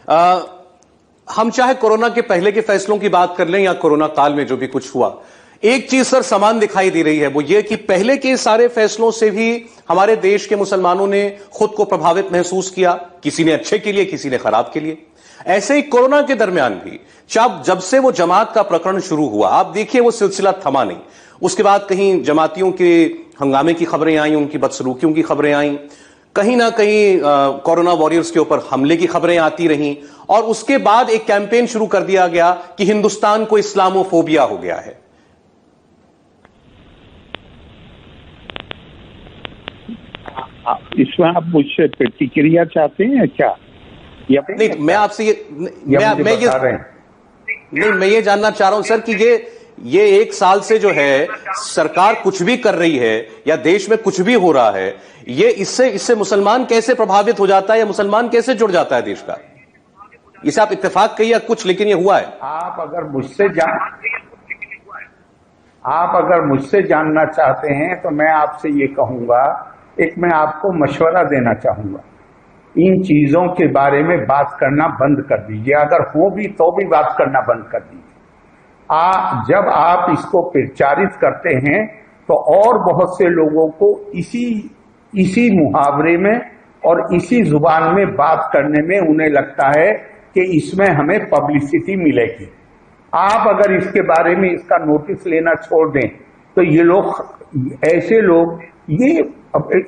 हम चाहे कोरोना के पहले के फैसलों की बात कर लें या कोरोना काल में जो भी कुछ हुआ, एक चीज सर समान दिखाई दे रही है, वो ये कि पहले के सारे फैसलों से भी हमारे देश के मुसलमानों ने खुद को प्रभावित महसूस किया, किसी ने अच्छे के लिए, किसी ने खराब के लिए। ऐसे ही कोरोना के दरमियान भी जब से वो जमात का प्रकरण शुरू हुआ, आप देखिए वो सिलसिला थमा नहीं। उसके बाद कहीं जमातियों के हंगामे की खबरें आई, उनकी बदसलूकियों की खबरें आई, कहीं ना कहीं कोरोना वॉरियर्स के ऊपर हमले की खबरें आती रहीं, और उसके बाद एक कैंपेन शुरू कर दिया गया कि हिंदुस्तान को इस्लामोफोबिया हो गया है। इसमें आप मुझसे प्रतिक्रिया चाहते हैं क्या? नहीं, मैं आपसे मैं ये जानना चाह रहा हूं सर कि ये एक साल से जो है सरकार कुछ भी कर रही है या देश में कुछ भी हो रहा है, ये इससे मुसलमान कैसे प्रभावित हो जाता है या मुसलमान कैसे जुड़ जाता है देश का? इसे आप इत्तेफाक कहिए कुछ, लेकिन ये हुआ है। आप अगर मुझसे जानना चाहते हैं तो मैं आपसे ये कहूंगा, एक मैं आपको मशवरा देना चाहूंगा, इन चीजों के बारे में बात करना बंद कर दीजिए। अगर हो भी तो भी बात करना बंद कर दीजिए। जब आप इसको प्रचारित करते हैं तो और बहुत से लोगों को इसी मुहावरे में और इसी जुबान में बात करने में उन्हें लगता है कि इसमें हमें पब्लिसिटी मिलेगी। आप अगर इसके बारे में इसका नोटिस लेना छोड़ दें तो ये लोग, ऐसे लोग, ये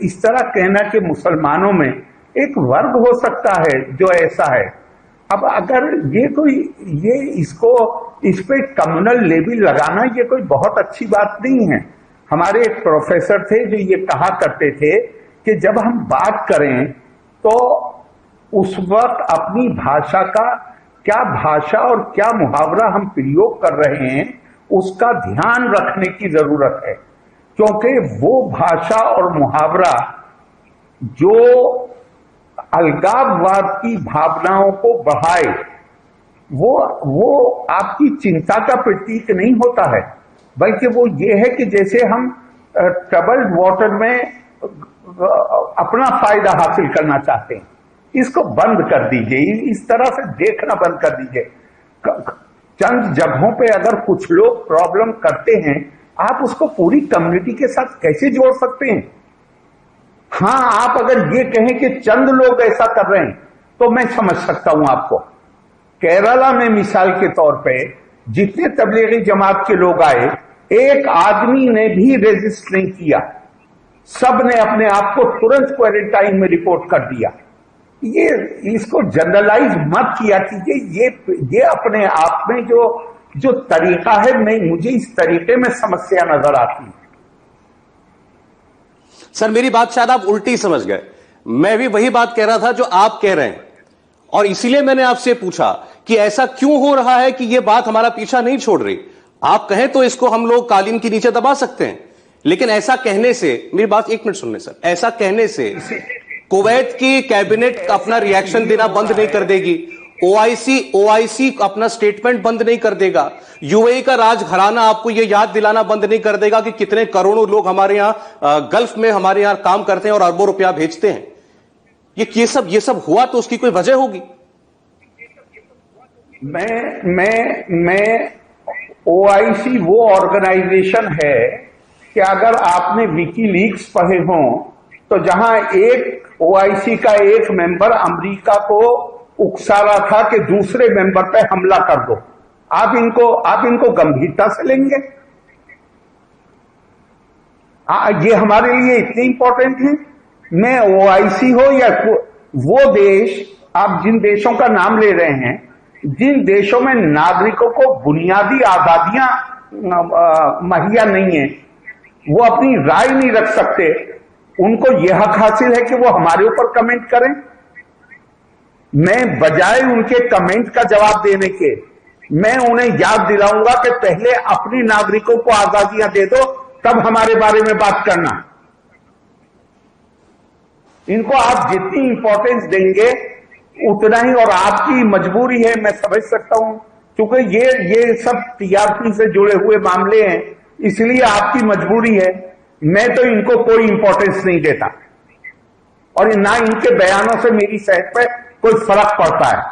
इस तरह कहना कि मुसलमानों में एक वर्ग हो सकता है जो ऐसा है। अब अगर इस पे कम्युनल लेबल लगाना ये कोई बहुत अच्छी बात नहीं है। हमारे एक प्रोफेसर थे जो ये कहा करते थे कि जब हम बात करें तो उस वक्त अपनी भाषा का क्या भाषा और क्या मुहावरा हम प्रयोग कर रहे हैं उसका ध्यान रखने की जरूरत है, क्योंकि वो भाषा और मुहावरा जो अलगाववाद की भावनाओं को बढ़ाए, वो आपकी चिंता का प्रतीक नहीं होता है, बल्कि वो ये है कि जैसे हम ट्रबल्ड वाटर में अपना फायदा हासिल करना चाहते हैं। इसको बंद कर दीजिए, इस तरह से देखना बंद कर दीजिए। चंद जगहों पे अगर कुछ लोग प्रॉब्लम करते हैं, आप उसको पूरी कम्युनिटी के साथ कैसे जोड़ सकते हैं? हाँ, आप अगर ये कहें कि चंद लोग ऐसा कर रहे हैं तो मैं समझ सकता हूं आपको। केरला में मिसाल के तौर पे जितने तबलीगी जमात के लोग आए, एक आदमी ने भी रेजिस्ट नहीं किया, सब ने अपने आप को तुरंत क्वारंटाइन में रिपोर्ट कर दिया। ये इसको जनरलाइज मत किया कीजिए। ये अपने आप में जो तरीका है, मुझे इस तरीके में समस्या नजर आती है। सर मेरी बात शायद आप उल्टी समझ गए, मैं भी वही बात कह रहा था जो आप कह रहे हैं, और इसीलिए मैंने आपसे पूछा कि ऐसा क्यों हो रहा है कि यह बात हमारा पीछा नहीं छोड़ रही। आप कहें तो इसको हम लोग कालीन के नीचे दबा सकते हैं, लेकिन ऐसा कहने से, मेरी बात एक मिनट सुनने सर, ऐसा कहने से कुवैत की कैबिनेट अपना रिएक्शन देना बंद नहीं कर देगी, ओआईसी अपना स्टेटमेंट बंद नहीं कर देगा, यूएई का राजघराना आपको यह याद दिलाना बंद नहीं कर देगा कि कितने करोड़ों लोग हमारे यहां गल्फ में हमारे यहां काम करते हैं और अरबों रुपया भेजते हैं। ये सब हुआ तो उसकी कोई वजह होगी। मैं ओआईसी वो ऑर्गेनाइजेशन है कि अगर आपने विकीलीक्स पढ़े हों तो जहां एक ओआईसी का एक मेंबर अमेरिका को उकसा रहा था कि दूसरे मेंबर पे हमला कर दो, आप इनको गंभीरता से लेंगे? ये हमारे लिए इतने इंपॉर्टेंट है? मैं ओआईसी हो या वो देश, आप जिन देशों का नाम ले रहे हैं, जिन देशों में नागरिकों को बुनियादी आजादियां मुहैया नहीं है, वो अपनी राय नहीं रख सकते, उनको यह हक हासिल है कि वो हमारे ऊपर कमेंट करें? मैं बजाय उनके कमेंट का जवाब देने के, मैं उन्हें याद दिलाऊंगा कि पहले अपनी नागरिकों को आजादियां दे दो, तब हमारे बारे में बात करना। इनको आप जितनी इंपॉर्टेंस देंगे उतना ही, और आपकी मजबूरी है, मैं समझ सकता हूं, क्योंकि ये सब टीआरपी से जुड़े हुए मामले हैं, इसलिए आपकी मजबूरी है। मैं तो इनको कोई इंपॉर्टेंस नहीं देता, और ना इनके बयानों से मेरी सेहत पे कोई फर्क पड़ता है।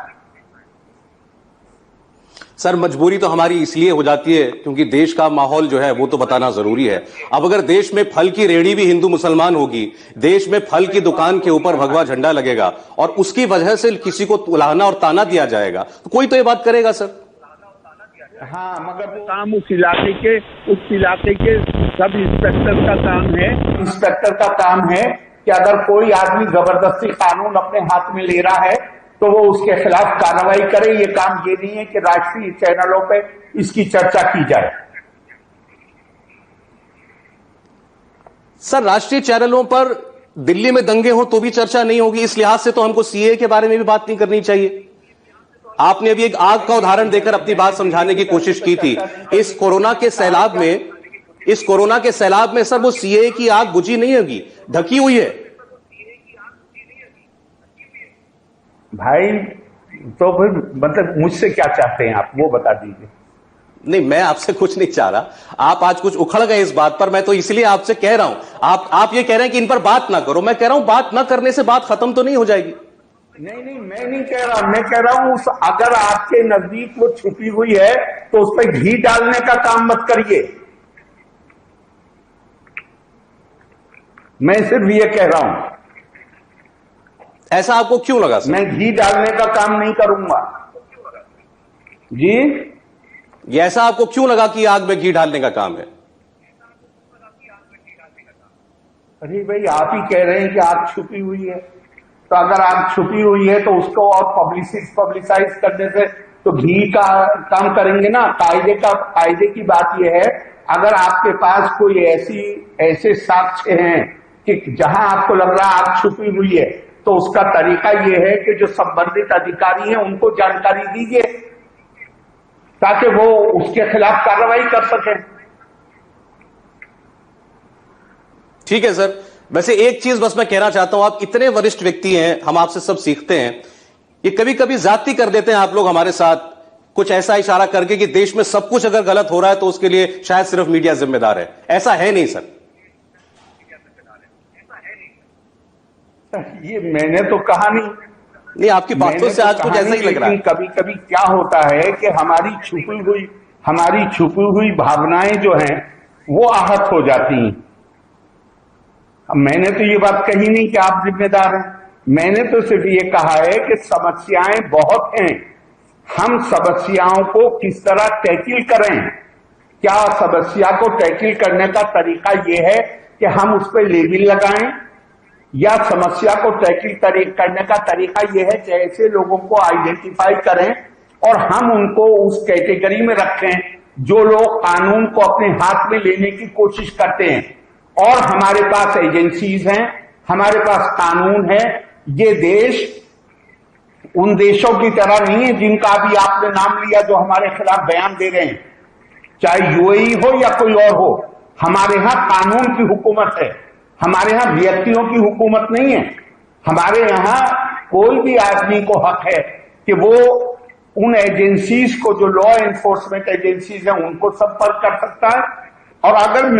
सर मजबूरी तो हमारी इसलिए हो जाती है क्योंकि देश का माहौल जो है वो तो बताना जरूरी है। अब अगर देश में फल की रेहड़ी भी हिंदू मुसलमान होगी, देश में फल की दुकान के ऊपर भगवा झंडा लगेगा और उसकी वजह से किसी को उलाहना और ताना दिया जाएगा तो कोई तो ये बात करेगा सर। हाँ, मगर काम उस इलाके के सब इंस्पेक्टर का काम है कि अगर कोई आदमी जबरदस्ती कानून अपने हाथ में ले रहा है तो वो उसके खिलाफ कार्रवाई करे। ये काम ये नहीं है कि राष्ट्रीय चैनलों पे इसकी चर्चा की जाए। सर राष्ट्रीय चैनलों पर दिल्ली में दंगे हो तो भी चर्चा नहीं होगी, इस लिहाज से तो हमको सीए के बारे में भी बात नहीं करनी चाहिए। आपने अभी एक आग का उदाहरण देकर अपनी बात समझाने की कोशिश की थी। इस कोरोना के सैलाब में सर वो सीए की आग बुझी नहीं होगी, ढकी हुई है। भाई तो फिर मतलब मुझसे क्या चाहते हैं आप वो बता दीजिए। नहीं, मैं आपसे कुछ नहीं चाह रहा, आप आज कुछ उखड़ गए इस बात पर, मैं तो इसलिए आपसे कह रहा हूं। आप ये कह रहे हैं कि इन पर बात ना करो, मैं कह रहा हूं बात ना करने से बात खत्म तो नहीं हो जाएगी। नहीं, मैं नहीं कह रहा, मैं कह रहा हूं अगर आपके नजदीक वो छुपी हुई है तो उस पर घी डालने का काम मत करिए। मैं सिर्फ ये कह रहा हूं। ऐसा आपको क्यों लगा सर? मैं घी डालने का काम नहीं करूंगा जी। ये ऐसा आपको क्यों लगा कि आग में घी डालने का काम है? अरे भाई आप ही कह रहे हैं कि आग छुपी हुई है, तो अगर आग छुपी हुई है तो उसको और पब्लिसाइज करने से तो घी का काम करेंगे ना। कायदे की बात यह है, अगर आपके पास कोई ऐसे साक्ष्य हैं कि जहां आपको लग रहा है आग छुपी हुई है तो उसका तरीका यह है कि जो संबंधित अधिकारी हैं उनको जानकारी दीजिए ताकि वो उसके खिलाफ कार्रवाई कर सकें। ठीक है सर, वैसे एक चीज बस मैं कहना चाहता हूं, आप इतने वरिष्ठ व्यक्ति हैं, हम आपसे सब सीखते हैं। ये कभी कभी जाती कर देते हैं आप लोग हमारे साथ, कुछ ऐसा इशारा करके कि देश में सब कुछ अगर गलत हो रहा है तो उसके लिए शायद सिर्फ मीडिया जिम्मेदार है। ऐसा है नहीं सर। ये मैंने तो कहा नहीं, आपकी बातों से आज कुछ ऐसा ही लग रहा है। कभी कभी क्या होता है कि हमारी छुपी हुई भावनाएं जो हैं वो आहत हो जाती हैं। मैंने तो ये बात कही नहीं कि आप जिम्मेदार हैं, मैंने तो सिर्फ ये कहा है कि समस्याएं बहुत हैं, हम समस्याओं को किस तरह टैकल करें। क्या समस्या को टैकल करने का तरीका यह है कि हम उस पर लेबल लगाएं, या समस्या को टैकल करने का तरीका यह है कि ऐसे लोगों को आइडेंटिफाई करें और हम उनको उस कैटेगरी में रखें जो लोग कानून को अपने हाथ में लेने की कोशिश करते हैं। और हमारे पास एजेंसीज हैं, हमारे पास कानून है। ये देश उन देशों की तरह नहीं है जिनका अभी आपने नाम लिया जो हमारे खिलाफ बयान दे रहे हैं, चाहे यूएई हो या कोई और हो। हमारे यहां कानून की हुकूमत है, हमारे यहां व्यक्तियों की हुकूमत नहीं है। हमारे यहां कोई भी आदमी को हक है कि वो उन एजेंसीज को, जो लॉ एनफोर्समेंट एजेंसीज हैं, उनको संपर्क कर सकता है। और अगर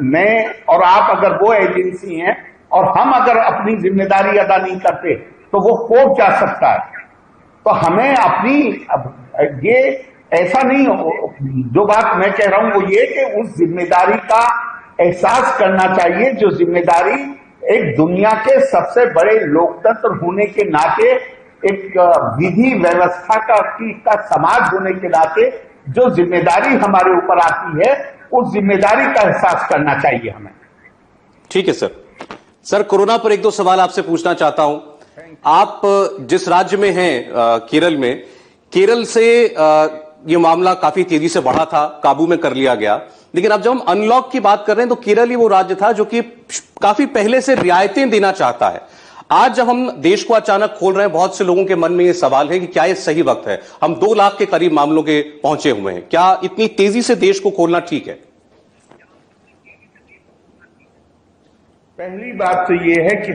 मैं और आप अगर वो एजेंसी हैं और हम अगर अपनी जिम्मेदारी अदा नहीं करते तो वो कोर्ट जा सकता है। तो हमें ये ऐसा नहीं, जो बात मैं कह रहा हूं वो ये कि उस जिम्मेदारी का एहसास करना चाहिए, जो जिम्मेदारी एक दुनिया के सबसे बड़े लोकतंत्र होने के नाते, एक विधि व्यवस्था का समाज होने के नाते जो जिम्मेदारी हमारे ऊपर आती है, उस जिम्मेदारी का एहसास करना चाहिए हमें। ठीक है सर, कोरोना पर एक दो सवाल आपसे पूछना चाहता हूं। आप जिस राज्य में हैं, केरल में, केरल से ये मामला काफी तेजी से बढ़ा था, काबू में कर लिया गया। लेकिन अब जब हम अनलॉक की बात कर रहे हैं तो केरल ही वो राज्य था जो कि काफी पहले से रियायतें देना चाहता है। आज जब हम देश को अचानक खोल रहे हैं, बहुत से लोगों के मन में ये सवाल है कि क्या ये सही वक्त है? हम 2 लाख के करीब मामलों के पहुंचे हुए हैं, क्या इतनी तेजी से देश को खोलना ठीक है? पहली बात तो ये है कि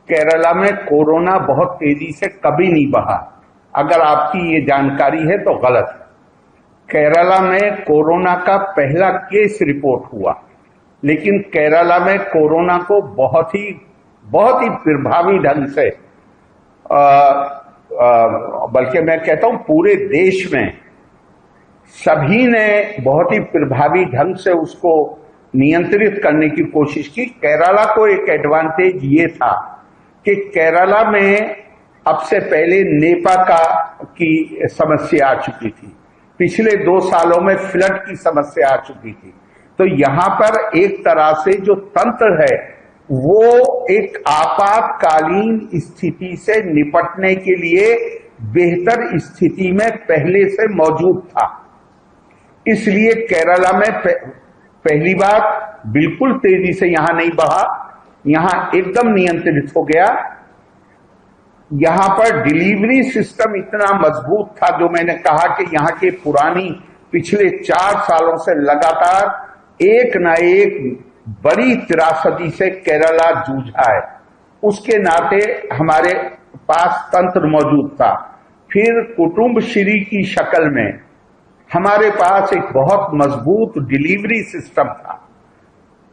केरला में कोरोना बहुत तेजी से कभी नहीं बढ़ा। अगर आपकी ये जानकारी है तो गलत है। केरला में कोरोना का पहला केस रिपोर्ट हुआ, लेकिन केरला में कोरोना को बहुत ही प्रभावी ढंग से बल्कि मैं कहता हूं पूरे देश में सभी ने बहुत ही प्रभावी ढंग से उसको नियंत्रित करने की कोशिश की। केरला को एक एडवांटेज ये था कि केरला में अब से पहले नेपा की समस्या आ चुकी थी, पिछले 2 सालों में फ्लड की समस्या आ चुकी थी। तो यहां पर एक तरह से जो तंत्र है वो एक आपातकालीन स्थिति से निपटने के लिए बेहतर स्थिति में पहले से मौजूद था। इसलिए केरला में पहली बार बिल्कुल तेजी से यहां नहीं बढ़ा, यहां एकदम नियंत्रित हो गया। यहां पर डिलीवरी सिस्टम इतना मजबूत था, जो मैंने कहा कि यहां के पुरानी पिछले 4 सालों से लगातार एक न एक बड़ी त्रासदी से केरला जूझा है, उसके नाते हमारे पास तंत्र मौजूद था। फिर कुटुंबश्री की शक्ल में हमारे पास एक बहुत मजबूत डिलीवरी सिस्टम था।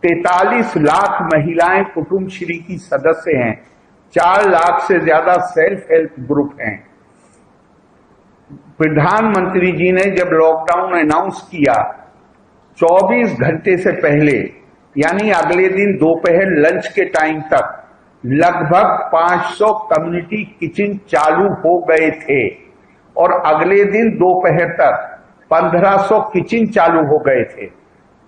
43 लाख महिलाएं कुटुंबश्री की सदस्य हैं, 4 लाख से ज्यादा सेल्फ हेल्प ग्रुप हैं। प्रधानमंत्री जी ने जब लॉकडाउन अनाउंस किया 24 घंटे से पहले, यानी अगले दिन दोपहर लंच के टाइम तक लगभग 500 कम्युनिटी किचन चालू हो गए थे और अगले दिन दोपहर तक 1500 किचन चालू हो गए थे।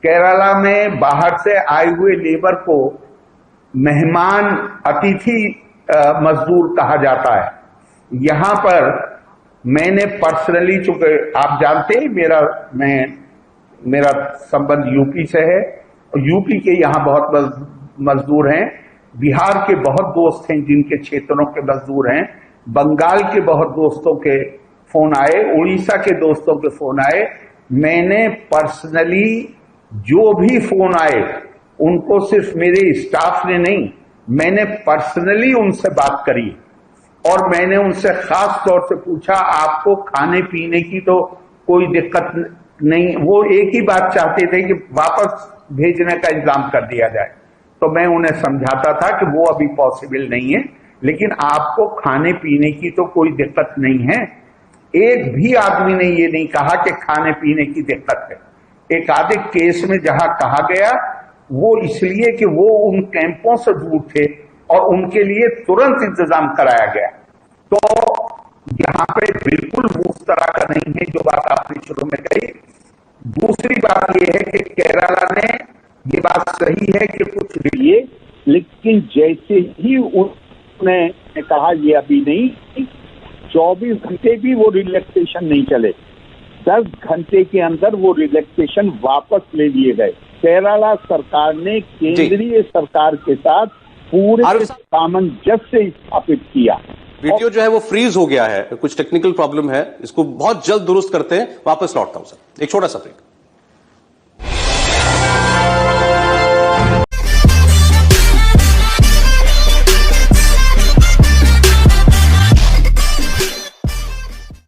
केरला में बाहर से आए हुए लेबर को मेहमान अतिथि मजदूर कहा जाता है। यहां पर मैंने पर्सनली, चूंकि आप जानते हैं मेरा संबंध यूपी से है, यूपी के यहां बहुत मजदूर हैं, बिहार के बहुत दोस्त हैं जिनके क्षेत्रों के मजदूर हैं, बंगाल के बहुत दोस्तों के फोन आए, उड़ीसा के दोस्तों के फोन आए। मैंने पर्सनली जो भी फोन आए उनको सिर्फ मेरे स्टाफ ने नहीं, मैंने पर्सनली उनसे बात करी और मैंने उनसे खास तौर से पूछा आपको खाने पीने की तो कोई दिक्कत नहीं। वो एक ही बात चाहते थे कि वापस भेजने का इंतजाम कर दिया जाए। तो मैं उन्हें समझाता था कि वो अभी पॉसिबल नहीं है, लेकिन आपको खाने पीने की तो कोई दिक्कत नहीं है। एक भी आदमी ने ये नहीं कहा कि खाने पीने की दिक्कत है। एक आधे केस में जहां कहा गया वो इसलिए कि वो उन कैंपों से दूर थे और उनके लिए तुरंत इंतजाम कराया गया। तो यहाँ पे बिल्कुल उस तरह का नहीं है जो बात आपने शुरू में कही। दूसरी बात यह है कि केरला ने, ये बात सही है कि कुछ लिए, लेकिन जैसे ही उन्होंने कहा ये अभी नहीं, 24 घंटे भी वो रिलैक्सेशन नहीं चले, 10 घंटे के अंदर वो रिलैक्सेशन वापस ले लिए गए। केरला सरकार ने केंद्रीय सरकार के साथ पूरे सामंजस्य स्थापित किया। वीडियो जो है वो फ्रीज हो गया है, कुछ टेक्निकल प्रॉब्लम है, इसको बहुत जल्द दुरुस्त करते हैं, वापस लौटता हूं सर, एक छोटा सा ब्रेक।